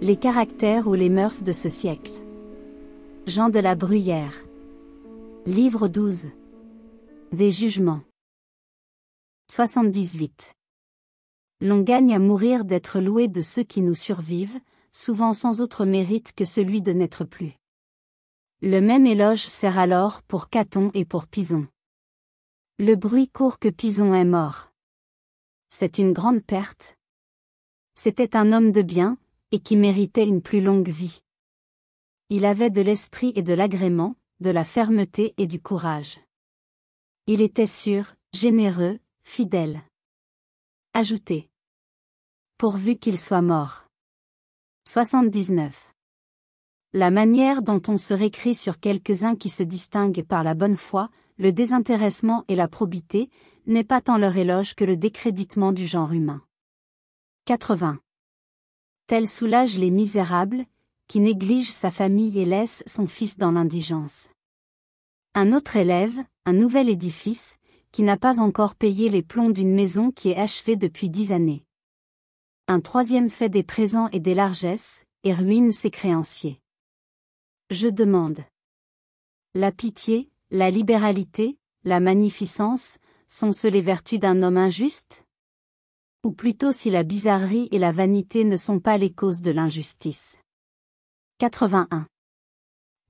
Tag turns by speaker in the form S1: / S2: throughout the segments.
S1: Les caractères ou les mœurs de ce siècle. Jean de la Bruyère. Livre 12. Des jugements. 78. L'on gagne à mourir d'être loué de ceux qui nous survivent, souvent sans autre mérite que celui de n'être plus. Le même éloge sert alors pour Caton et pour Pison. Le bruit court que Pison est mort. C'est une grande perte. C'était un homme de bien, et qui méritait une plus longue vie. Il avait de l'esprit et de l'agrément, de la fermeté et du courage. Il était sûr, généreux, fidèle. Ajoutez. Pourvu qu'il soit mort. 79. La manière dont on se récrie sur quelques-uns qui se distinguent par la bonne foi, le désintéressement et la probité, n'est pas tant leur éloge que le décréditement du genre humain. 80. Tel soulage les misérables, qui néglige sa famille et laisse son fils dans l'indigence. Un autre élève, un nouvel édifice, qui n'a pas encore payé les plombs d'une maison qui est achevée depuis 10 années. Un troisième fait des présents et des largesses, et ruine ses créanciers. Je demande. La pitié, la libéralité, la magnificence, sont-ce les vertus d'un homme injuste? Ou plutôt si la bizarrerie et la vanité ne sont pas les causes de l'injustice. 81.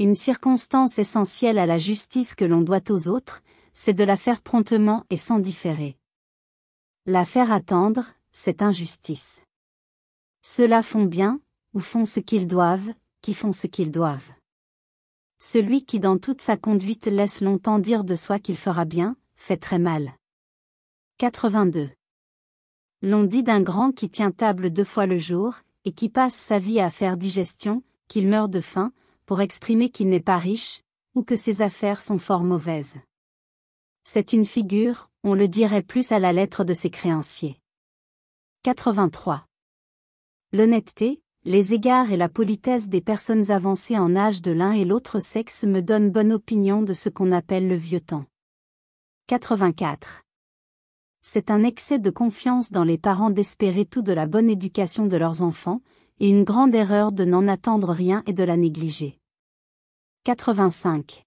S1: Une circonstance essentielle à la justice que l'on doit aux autres, c'est de la faire promptement et sans différer. La faire attendre, c'est injustice. Ceux-là font bien, ou font ce qu'ils doivent, qui font ce qu'ils doivent. Celui qui dans toute sa conduite laisse longtemps dire de soi qu'il fera bien, fait très mal. 82. L'on dit d'un grand qui tient table 2 fois le jour, et qui passe sa vie à faire digestion, qu'il meurt de faim, pour exprimer qu'il n'est pas riche, ou que ses affaires sont fort mauvaises. C'est une figure, on le dirait plus à la lettre de ses créanciers. 83. L'honnêteté, les égards et la politesse des personnes avancées en âge de l'un et l'autre sexe me donnent bonne opinion de ce qu'on appelle le vieux temps. 84. C'est un excès de confiance dans les parents d'espérer tout de la bonne éducation de leurs enfants, et une grande erreur de n'en attendre rien et de la négliger. 85.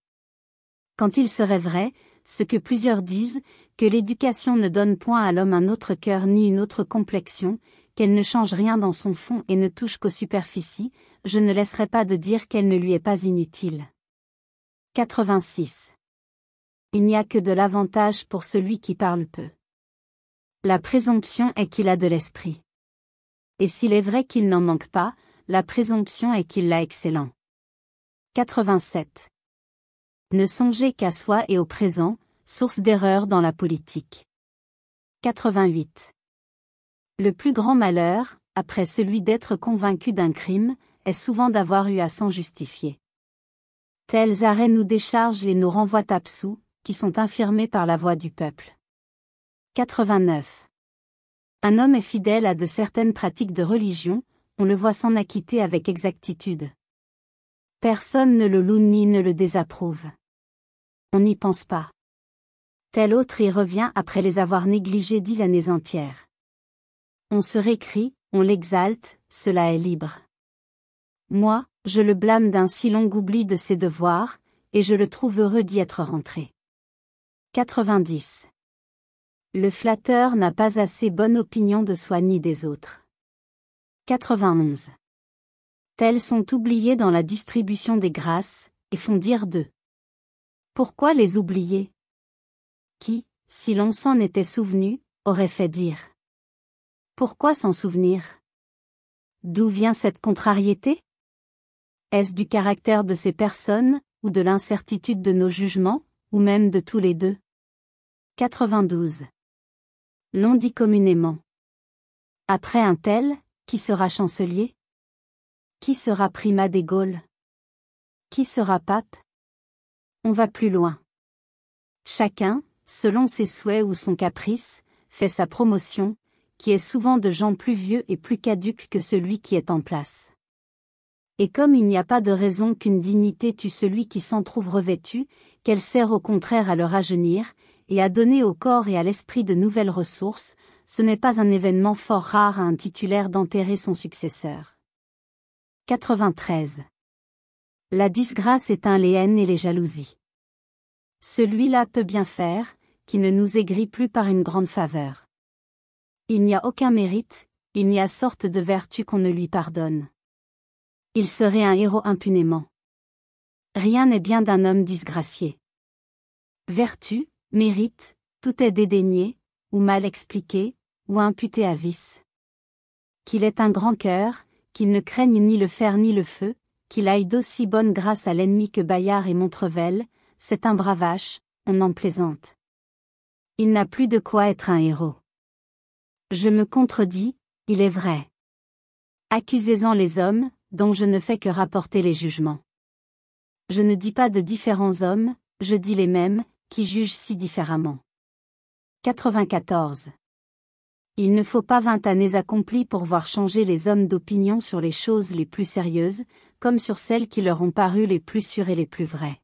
S1: Quand il serait vrai, ce que plusieurs disent, que l'éducation ne donne point à l'homme un autre cœur ni une autre complexion, qu'elle ne change rien dans son fond et ne touche qu'aux superficies, je ne laisserai pas de dire qu'elle ne lui est pas inutile. 86. Il n'y a que de l'avantage pour celui qui parle peu. La présomption est qu'il a de l'esprit. Et s'il est vrai qu'il n'en manque pas, la présomption est qu'il l'a excellent. 87. Ne songez qu'à soi et au présent, source d'erreur dans la politique. 88. Le plus grand malheur, après celui d'être convaincu d'un crime, est souvent d'avoir eu à s'en justifier. Tels arrêts nous déchargent et nous renvoient absous, qui sont infirmés par la voix du peuple. 89. Un homme est fidèle à de certaines pratiques de religion, on le voit s'en acquitter avec exactitude. Personne ne le loue ni ne le désapprouve. On n'y pense pas. Tel autre y revient après les avoir négligés 10 années entières. On se récrie, on l'exalte, cela est libre. Moi, je le blâme d'un si long oubli de ses devoirs, et je le trouve heureux d'y être rentré. 90. Le flatteur n'a pas assez bonne opinion de soi ni des autres. 91. Tels sont oubliés dans la distribution des grâces, et font dire d'eux. Pourquoi les oublier? Qui, si l'on s'en était souvenu, aurait fait dire. Pourquoi s'en souvenir? D'où vient cette contrariété? Est-ce du caractère de ces personnes, ou de l'incertitude de nos jugements, ou même de tous les deux? 92. L'on dit communément. Après un tel, qui sera chancelier? Qui sera primat des Gaules? Qui sera pape? On va plus loin. Chacun, selon ses souhaits ou son caprice, fait sa promotion, qui est souvent de gens plus vieux et plus caducs que celui qui est en place. Et comme il n'y a pas de raison qu'une dignité tue celui qui s'en trouve revêtu, qu'elle sert au contraire à le rajeunir, et à donner au corps et à l'esprit de nouvelles ressources, ce n'est pas un événement fort rare à un titulaire d'enterrer son successeur. 93. La disgrâce éteint les haines et les jalousies. Celui-là peut bien faire, qui ne nous aigrit plus par une grande faveur. Il n'y a aucun mérite, il n'y a sorte de vertu qu'on ne lui pardonne. Il serait un héros impunément. Rien n'est bien d'un homme disgracié. Vertu, mérite, tout est dédaigné, ou mal expliqué, ou imputé à vice. Qu'il ait un grand cœur, qu'il ne craigne ni le fer ni le feu, qu'il aille d'aussi bonne grâce à l'ennemi que Bayard et Montrevel, c'est un bravache, on en plaisante. Il n'a plus de quoi être un héros. Je me contredis, il est vrai. Accusez-en les hommes, dont je ne fais que rapporter les jugements. Je ne dis pas de différents hommes, je dis les mêmes, qui jugent si différemment. 94. Il ne faut pas 20 années accomplies pour voir changer les hommes d'opinion sur les choses les plus sérieuses, comme sur celles qui leur ont paru les plus sûres et les plus vraies.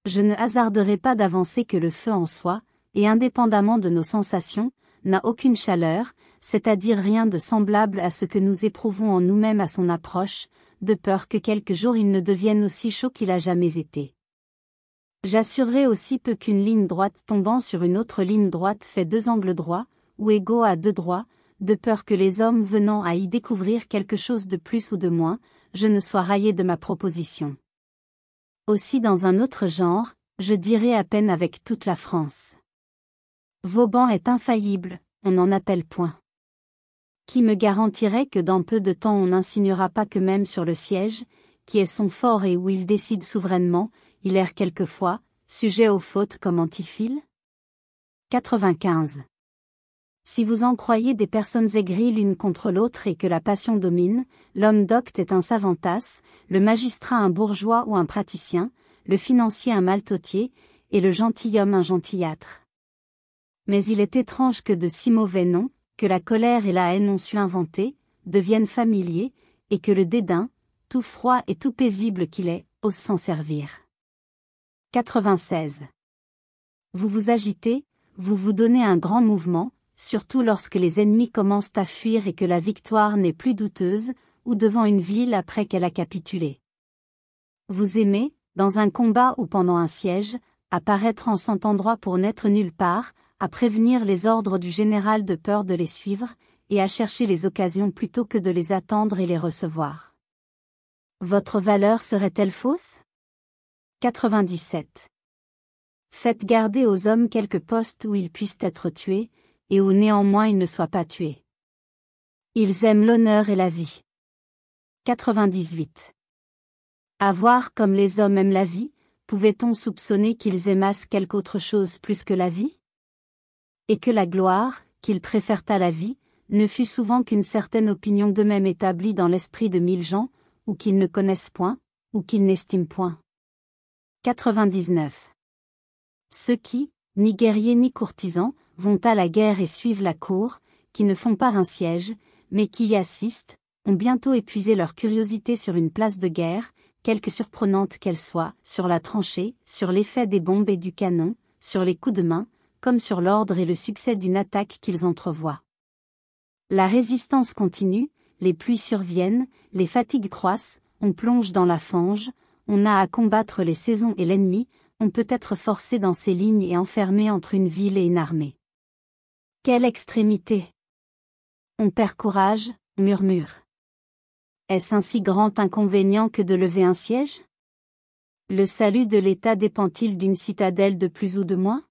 S1: Je ne hasarderai pas d'avancer que le feu en soi, et indépendamment de nos sensations, n'a aucune chaleur, c'est-à-dire rien de semblable à ce que nous éprouvons en nous-mêmes à son approche, de peur que quelque jour il ne devienne aussi chaud qu'il a jamais été. J'assurerai aussi peu qu'une ligne droite tombant sur une autre ligne droite fait deux angles droits, ou égaux à deux droits, de peur que les hommes venant à y découvrir quelque chose de plus ou de moins, je ne sois raillé de ma proposition. Aussi dans un autre genre, je dirai à peine avec toute la France. Vauban est infaillible, on n'en appelle point. Qui me garantirait que dans peu de temps on n'insinuera pas que même sur le siège, qui est son fort et où il décide souverainement, il erre quelquefois, sujet aux fautes comme Antiphile ? 95. Si vous en croyez des personnes aigries l'une contre l'autre et que la passion domine, l'homme docte est un savantasse, le magistrat un bourgeois ou un praticien, le financier un maltotier, et le gentilhomme un gentillâtre. Mais il est étrange que de si mauvais noms, que la colère et la haine ont su inventer, deviennent familiers, et que le dédain, tout froid et tout paisible qu'il est, ose s'en servir. 96. Vous vous agitez, vous vous donnez un grand mouvement, surtout lorsque les ennemis commencent à fuir et que la victoire n'est plus douteuse, ou devant une ville après qu'elle a capitulé. Vous aimez, dans un combat ou pendant un siège, à paraître en cet endroit pour n'être nulle part, à prévenir les ordres du général de peur de les suivre, et à chercher les occasions plutôt que de les attendre et les recevoir. Votre valeur serait-elle fausse ? 97. Faites garder aux hommes quelque poste où ils puissent être tués, et où néanmoins ils ne soient pas tués. Ils aiment l'honneur et la vie. 98. À voir comme les hommes aiment la vie, pouvait-on soupçonner qu'ils aimassent quelque autre chose plus que la vie ? Et que la gloire, qu'ils préfèrent à la vie, ne fût souvent qu'une certaine opinion d'eux-mêmes établie dans l'esprit de 1000 gens, ou qu'ils ne connaissent point, ou qu'ils n'estiment point. 99. Ceux qui, ni guerriers ni courtisans, vont à la guerre et suivent la cour, qui ne font pas un siège, mais qui y assistent, ont bientôt épuisé leur curiosité sur une place de guerre, quelque surprenante qu'elle soit, sur la tranchée, sur l'effet des bombes et du canon, sur les coups de main, comme sur l'ordre et le succès d'une attaque qu'ils entrevoient. La résistance continue, les pluies surviennent, les fatigues croissent, on plonge dans la fange, on a à combattre les saisons et l'ennemi, on peut être forcé dans ses lignes et enfermé entre une ville et une armée. Quelle extrémité! On perd courage, murmure. Est-ce un si grand inconvénient que de lever un siège ? Le salut de l'État dépend-il d'une citadelle de plus ou de moins ?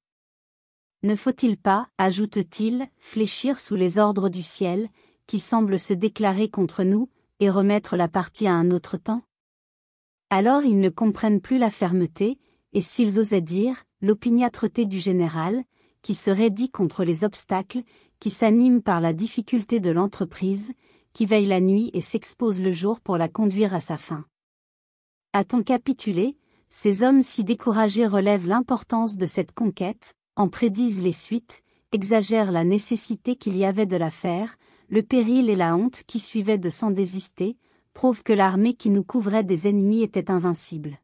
S1: Ne faut-il pas, ajoute-t-il, fléchir sous les ordres du ciel, qui semble se déclarer contre nous, et remettre la partie à un autre temps ? Alors ils ne comprennent plus la fermeté, et s'ils osaient dire, l'opiniâtreté du général, qui se raidit contre les obstacles, qui s'anime par la difficulté de l'entreprise, qui veille la nuit et s'expose le jour pour la conduire à sa fin. A-t-on capitulé ? Ces hommes si découragés relèvent l'importance de cette conquête, en prédisent les suites, exagèrent la nécessité qu'il y avait de la faire, le péril et la honte qui suivaient de s'en désister, prouvent que l'armée qui nous couvrait des ennemis était invincible.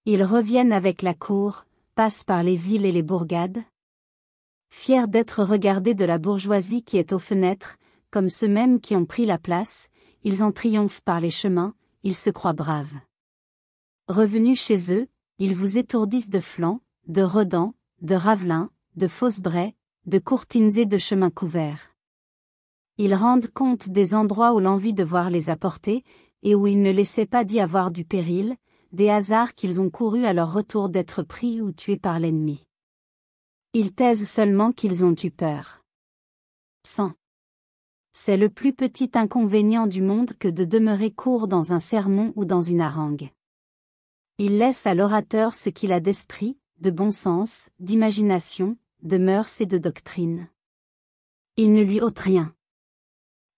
S1: Ils reviennent avec la cour, passent par les villes et les bourgades. Fiers d'être regardés de la bourgeoisie qui est aux fenêtres, comme ceux-mêmes qui ont pris la place, ils en triomphent par les chemins, ils se croient braves. Revenus chez eux, ils vous étourdissent de flancs, de redans, de ravelins, de fausses braies, de courtines et de chemins couverts. Ils rendent compte des endroits où l'envie de voir les a portés, et où ils ne laissaient pas d'y avoir du péril, des hasards qu'ils ont courus à leur retour d'être pris ou tués par l'ennemi. Ils taisent seulement qu'ils ont eu peur. 100. C'est le plus petit inconvénient du monde que de demeurer court dans un sermon ou dans une harangue. Il laisse à l'orateur ce qu'il a d'esprit, de bon sens, d'imagination, de mœurs et de doctrine. Il ne lui ôte rien.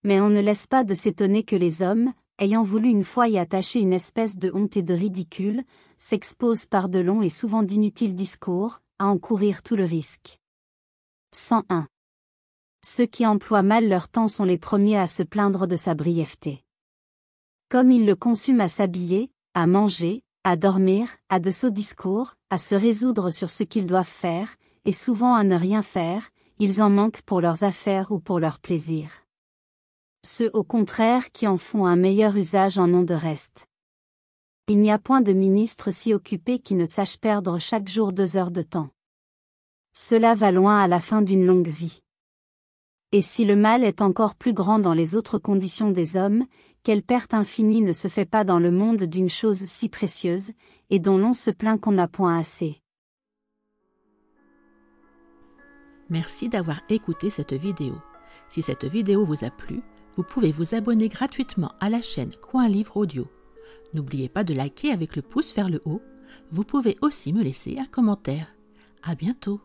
S1: Mais on ne laisse pas de s'étonner que les hommes, ayant voulu une fois y attacher une espèce de honte et de ridicule, s'exposent par de longs et souvent d'inutiles discours, à en courir tout le risque. 101. Ceux qui emploient mal leur temps sont les premiers à se plaindre de sa brièveté. Comme ils le consument à s'habiller, à manger, à dormir, à de sots discours, à se résoudre sur ce qu'ils doivent faire, et souvent à ne rien faire, ils en manquent pour leurs affaires ou pour leurs plaisirs. Ceux au contraire qui en font un meilleur usage en ont de reste. Il n'y a point de ministre si occupé qui ne sache perdre chaque jour 2 heures de temps. Cela va loin à la fin d'une longue vie. Et si le mal est encore plus grand dans les autres conditions des hommes, quelle perte infinie ne se fait pas dans le monde d'une chose si précieuse, et dont l'on se plaint qu'on n'a point assez.
S2: Merci d'avoir écouté cette vidéo. Si cette vidéo vous a plu, vous pouvez vous abonner gratuitement à la chaîne Coin Livre Audio. N'oubliez pas de liker avec le pouce vers le haut. Vous pouvez aussi me laisser un commentaire. À bientôt.